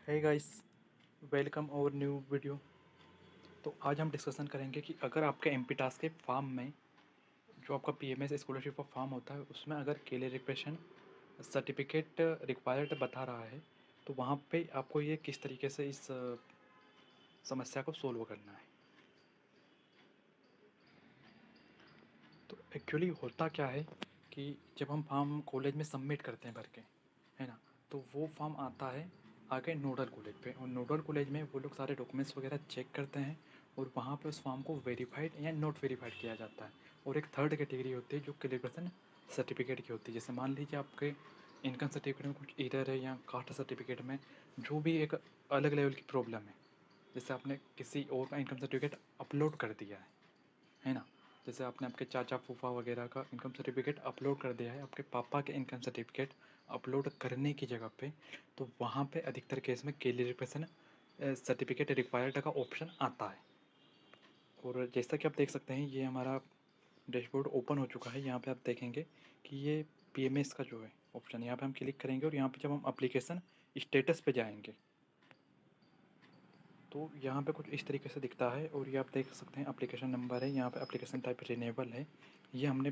Hey guys, welcome और new video. तो आज हम डिस्कशन करेंगे कि अगर आपके एमपीटास के फॉर्म में जो आपका पीएमएस स्कॉलरशिप का फॉर्म होता है उसमें अगर कैलिब्रेशन सर्टिफिकेट रिक्वायर्ड बता रहा है तो वहाँ पे आपको ये किस तरीके से इस समस्या को सोल्व करना है। तो एक्चुअली होता क्या है कि जब हम फॉर्म कॉलेज में सबमिट करते हैं भर के, है ना, तो वो फॉर्म आता है आगे नोडल कॉलेज पे, और नोडल कॉलेज में वो लोग सारे डॉक्यूमेंट्स वगैरह चेक करते हैं और वहाँ पे उस फॉर्म को वेरीफाइड या नॉट वेरीफाइड किया जाता है। और एक थर्ड कैटेगरी होती है जो कैलिब्रेशन सर्टिफिकेट की होती है। जैसे मान लीजिए आपके इनकम सर्टिफिकेट में कुछ एरर है या कास्ट सर्टिफिकेट में जो भी एक अलग लेवल की प्रॉब्लम है, जैसे आपने किसी और का इनकम सर्टिफिकेट अपलोड कर दिया है ना, जैसे आपने आपके चाचा फूफा वगैरह का इनकम सर्टिफिकेट अपलोड कर दिया है आपके पापा के इनकम सर्टिफिकेट अपलोड करने की जगह पे, तो वहाँ पे अधिकतर केस में कैलिब्रेशन सर्टिफिकेट रिक्वायर्ड का ऑप्शन आता है। और जैसा कि आप देख सकते हैं ये हमारा डैशबोर्ड ओपन हो चुका है। यहाँ पे आप देखेंगे कि ये पीएमएस का जो है ऑप्शन, यहाँ पे हम क्लिक करेंगे और यहाँ पे जब हम एप्लीकेशन स्टेटस पे जाएंगे तो यहाँ पे कुछ इस तरीके से दिखता है। और ये आप देख सकते हैं एप्लीकेशन नंबर है, यहाँ पे एप्लीकेशन टाइप रिन्यूएबल है। ये हमने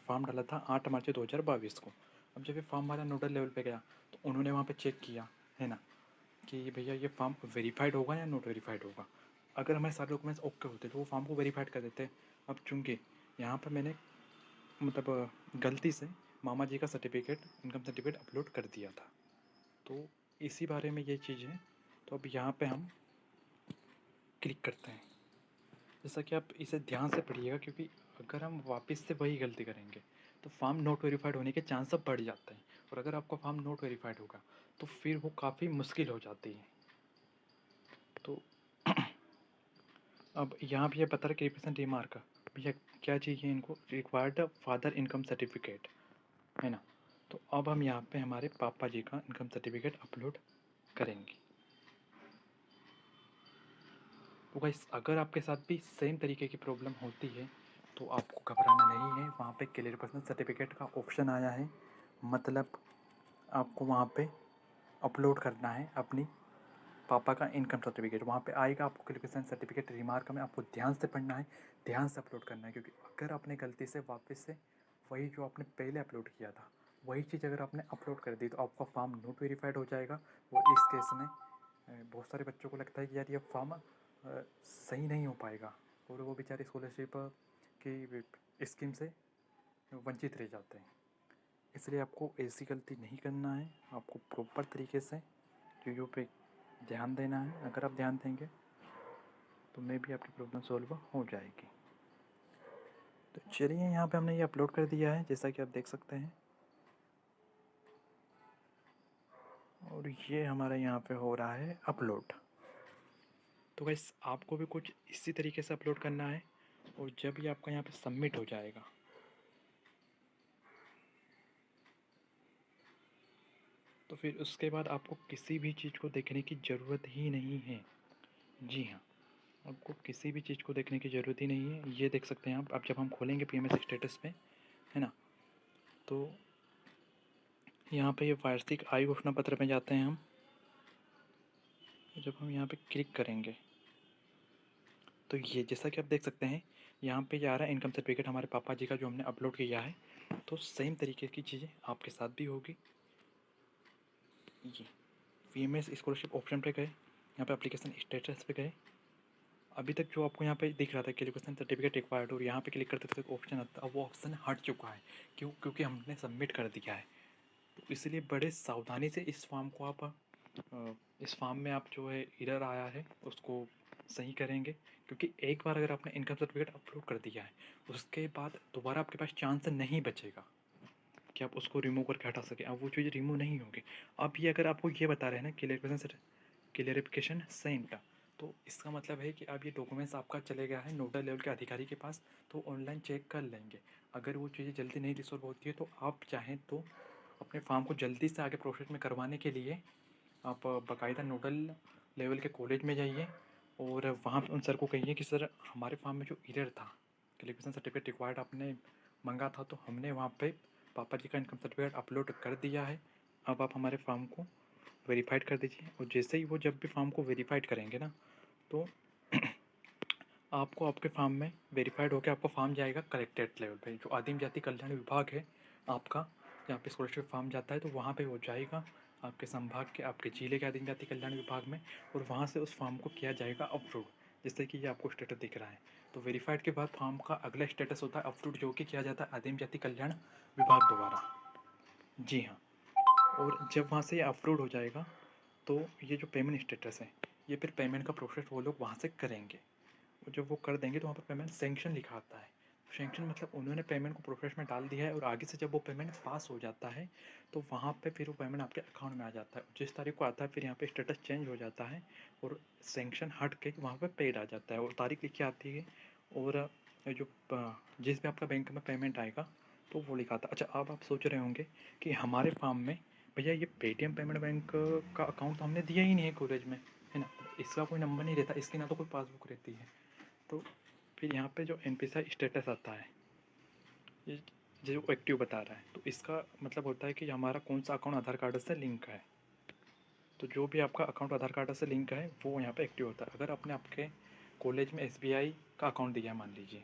फॉर्म डाला था 8 मार्च 2022 को। अब जब ये फॉर्म हमारा नोडल लेवल पे गया तो उन्होंने वहाँ पे चेक किया, है ना, कि भैया ये फॉर्म वेरीफाइड होगा या नॉट वेरीफाइड होगा। अगर हमारे सारे डॉक्यूमेंट्स ओके होते तो वो फॉर्म को वेरीफाइड कर देते। अब चूँकि यहाँ पर मैंने मतलब गलती से मामा जी का सर्टिफिकेट इनकम सर्टिफिकेट अपलोड कर दिया था, तो इसी बारे में ये चीज़ है। तो अब यहाँ पे हम क्लिक करते हैं। जैसा कि आप इसे ध्यान से पढ़िएगा, क्योंकि अगर हम वापस से वही गलती करेंगे तो फॉर्म नॉट वेरीफाइड होने के चांस अब बढ़ जाते हैं। और अगर आपका फॉर्म नॉट वेरीफाइड होगा तो फिर वो काफ़ी मुश्किल हो जाती है। तो अब यहाँ भी ये बता रहा है कि रिमार्क भैया क्या चाहिए इनको, रिक्वायर्ड फादर इनकम सर्टिफिकेट, है ना। तो अब हम यहाँ पे हमारे पापा जी का इनकम सर्टिफिकेट अपलोड करेंगे। तो गाइस अगर आपके साथ भी सेम तरीके की प्रॉब्लम होती है तो आपको घबराना नहीं है। वहाँ पे क्लियर पर्सनल सर्टिफिकेट का ऑप्शन आया है, मतलब आपको वहाँ पे अपलोड करना है अपनी पापा का इनकम सर्टिफिकेट। वहाँ पे आएगा आपको क्लियर सर्टिफिकेट रिमार्क में, आपको ध्यान से पढ़ना है, ध्यान से अपलोड करना है। क्योंकि अगर आपने गलती से वापस से वही जो आपने पहले अपलोड किया था वही चीज़ अगर आपने अपलोड कर दी तो आपका फॉर्म नोट वेरीफाइड हो जाएगा। और इस केस में बहुत सारे बच्चों को लगता है कि यार ये फॉर्म सही नहीं हो पाएगा और वो बेचारे स्कॉलरशिप की स्कीम से वंचित रह जाते हैं। इसलिए आपको ऐसी गलती नहीं करना है, आपको प्रॉपर तरीके से चीज़ों पे ध्यान देना है। अगर आप ध्यान देंगे तो मे भी आपकी प्रॉब्लम सॉल्व हो जाएगी। तो चलिए यहाँ पे हमने ये अपलोड कर दिया है जैसा कि आप देख सकते हैं, और ये हमारा यहाँ पे हो रहा है अपलोड। तो गाइस आपको भी कुछ इसी तरीके से अपलोड करना है। और जब ये आपका यहाँ पे सबमिट हो जाएगा तो फिर उसके बाद आपको किसी भी चीज़ को देखने की ज़रूरत ही नहीं है। जी हाँ, आपको किसी भी चीज़ को देखने की ज़रूरत ही नहीं है। ये देख सकते हैं आप, अब जब हम खोलेंगे पीएमएस स्टेटस पे, है ना, तो यहाँ पे ये वार्षिक आय घोषणा पत्र में जाते हैं हम। जब हम यहाँ पे क्लिक करेंगे तो ये जैसा कि आप देख सकते हैं यहाँ पे जा रहा है इनकम सर्टिफिकेट हमारे पापा जी का जो हमने अपलोड किया है। तो सेम तरीके की चीज़ें आपके साथ भी होगी। ये पीएमएस स्कॉलरशिप ऑप्शन पे गए, यहाँ पे एप्लीकेशन स्टेटस पे गए। अभी तक जो आपको यहाँ पे दिख रहा था क्वालिफिकेशन सर्टिफिकेट रिक्वायर्ड, और यहाँ पे क्लिक करते थे ऑप्शन आता, अब वो ऑप्शन हट चुका है। क्यों? क्योंकि हमने सबमिट कर दिया है। तो इसलिए बड़े सावधानी से इस फॉर्म को आप इस फॉर्म में आप जो है एरर आया है उसको सही करेंगे। क्योंकि एक बार अगर आपने इनकम सर्टिफिकेट अपलोड कर दिया है उसके बाद दोबारा आपके पास चांस नहीं बचेगा कि आप उसको रिमूव करके हटा सकें। अब वो चीज़ रिमूव नहीं होगी। अब ये अगर आपको ये बता रहे हैं ना क्लियरिफिकेशन सेंट, तो इसका मतलब है कि अब ये डॉक्यूमेंट्स आपका चले गया है नोडल लेवल के अधिकारी के पास, तो ऑनलाइन चेक कर लेंगे। अगर वो चीज़ें जल्दी नहीं रिसॉल्व होती है तो आप चाहें तो अपने फॉर्म को जल्दी से आगे प्रोसेस में करवाने के लिए आप बाकायदा नोडल लेवल के कॉलेज में जाइए और वहाँ पे उन सर को कहिए कि सर हमारे फॉर्म में जो एरर था, क्वालिफिकेशन सर्टिफिकेट रिक्वायर्ड आपने मंगा था, तो हमने वहाँ पे पापा जी का इनकम सर्टिफिकेट अपलोड कर दिया है। अब आप हमारे फॉर्म को वेरीफाइड कर दीजिए। और जैसे ही वो जब भी फॉर्म को वेरीफाइड करेंगे ना, तो आपको आपके फार्म में वेरीफाइड होकर आपका फार्म जाएगा कलेक्ट्रेट लेवल पे, जो आदिम जाति कल्याण विभाग है आपका, जहाँ पे स्कॉलरशिप फार्म जाता है, तो वहाँ पे वो जाएगा आपके संभाग के, आपके जिले के आदिम जाति कल्याण विभाग में, और वहाँ से उस फार्म को किया जाएगा अप्रूव। जैसे कि ये आपको स्टेटस दिख रहा है, तो वेरीफाइड के बाद फार्म का अगला स्टेटस होता है अप्रूव, जो कि किया जाता है आदिम जाति कल्याण विभाग द्वारा। जी हाँ। और जब वहाँ से ये अप्रूव्ड हो जाएगा, तो ये जो पेमेंट स्टेटस है, ये फिर पेमेंट का प्रोसेस वो लोग वहाँ से करेंगे। और जब वो कर देंगे तो वहाँ पर पेमेंट सैंक्शन लिखा आता है। सैंक्शन मतलब उन्होंने पेमेंट को प्रोसेस में डाल दिया है, और आगे से जब वो पेमेंट पास हो जाता है, तो वहाँ पे फिर वो पेमेंट आपके अकाउंट में आ जाता है। जिस तारीख को आता है फिर यहाँ पे स्टेटस चेंज हो जाता है, और सैंक्शन हट के वहाँ पे पेड आ जाता है, और तारीख लिखी आती है। और जो जिस भी आपका बैंक में पेमेंट आएगा, तो वो लिखा आता है। अच्छा, अब आप सोच रहे होंगे कि हमारे फार्म में भैया ये पेटीएम पेमेंट बैंक का अकाउंट तो हमने दिया ही नहीं है कॉलेज में, है ना, इसका कोई नंबर नहीं रहता, इसकी ना तो कोई पासबुक रहती है। तो फिर यहाँ पे जो एनपीसीआई स्टेटस आता है, ये जो एक्टिव बता रहा है, तो इसका मतलब होता है कि हमारा कौन सा अकाउंट आधार कार्ड से लिंक है। तो जो भी आपका अकाउंट आधार कार्ड से लिंक है वो यहाँ पे एक्टिव होता है। अगर आपने आपके कॉलेज में एसबीआई का अकाउंट दिया है मान लीजिए,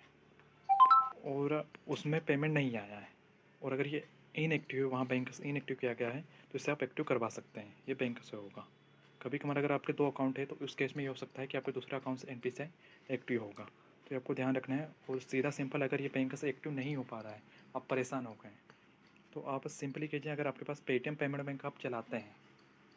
और उसमें पेमेंट नहीं आया है, और अगर ये इनएक्टिव है, वहाँ बैंक से इनएक्टिव किया गया है, तो इससे आप एक्टिव करवा सकते हैं। ये बैंक से होगा। कभी कभार अगर आपके 2 अकाउंट है, तो उस केस में ये हो सकता है कि आपके दूसरे अकाउंट से एनपीसीआई एक्टिव होगा। तो आपको ध्यान रखना है। और सीधा सिंपल, अगर ये बैंक से एक्टिव नहीं हो पा रहा है, आप परेशान हो गए, तो आप सिंपली कीजिए, अगर आपके पास पेटीएम पेमेंट बैंक आप चलाते हैं,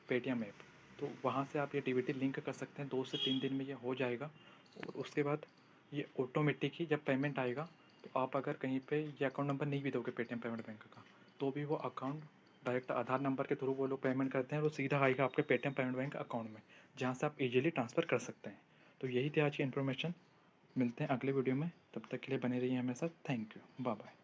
पेटीएम ऐप, तो वहाँ से आप ये डीबीटी लिंक कर सकते हैं। 2 से 3 दिन में ये हो जाएगा। और उसके बाद ये ऑटोमेटिक ही जब पेमेंट आएगा, तो आप अगर कहीं पे ये अकाउंट नंबर नहीं भी दोगे पेटीएम पेमेंट बैंक का, तो भी वो अकाउंट डायरेक्ट आधार नंबर के थ्रू वो लोग पेमेंट करते हैं, वो सीधा आएगा आपके पेटीएम पेमेंट बैंक अकाउंट में, जहाँ से आप इजीली ट्रांसफ़र कर सकते हैं। तो यही थी आज की इन्फॉर्मेशन। मिलते हैं अगले वीडियो में, तब तक के लिए बने रहिए हमारे साथ। Thank you, bye bye.